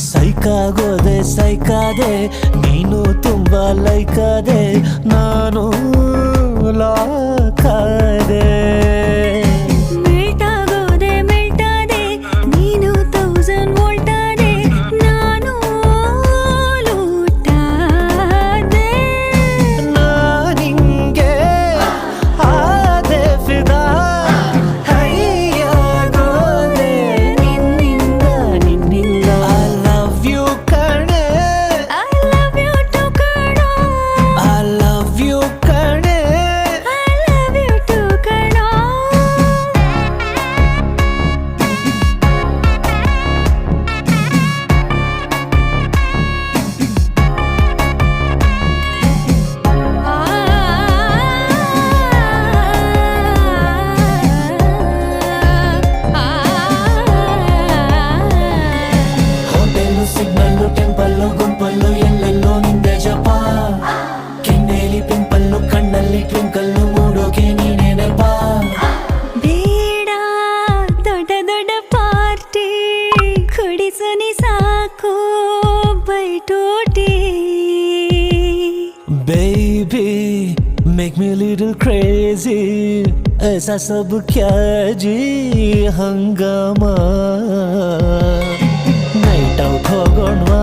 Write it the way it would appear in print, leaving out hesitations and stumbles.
ಸೈಕಾಗೋದೆ ಸೈಕಾದೆ ನೀನು ತುಂಬ ಲೈಕಾದೆ ನಾನು ಲಾಕಾದೆ ಮೆಲ್ಟಾಗೋದೆ ಮೆಲ್ಟಾದೆ ನೀನು 1000 ವೋಲ್ಟಾದೆ ನಾನು ಲೂಟಾದೆ ನಾನಿಂಗೆ ಆದೆ ಫಿದಾ ಹೈಯಾಗೋದೆ ನಿನ್ನಿಂದ ನಿನ್ನಿಂದ I love you ಕಣೆ I love you too ಕಣೋ I love you ಕಣೆ I love you too ಕಣೋ ಹೋಟೆಲ್ಲು ಸಿಗ್ನಲ್ಲು ಟೆಂಪಲ್ಲು ಗುಂಪಲ್ಲು ಎಲ್ಲೆಲ್ಲೋ ನಿಂದೆ ಜಪ ಕೆನ್ನೆಲಿ ಪಿಂಪಲ್ಲು ಕಣ್ಣಲ್ಲಿ ಟ್ವಿಂಕಲ್ಲು ಮೂಡೋಕೆ ನೀನೇ ನೆಪ ಬೇಡ ದೊಡ್ಡ ದೊಡ್ಡ ಪಾರ್ಟಿ ಕುಡಿಸನಿ ಸಾಕು ಬೈಟೋಟಿ Baby, make me a little crazy. ऐसा सब क्या जी हंगामा नाइट आउट होಗೋಣವಾ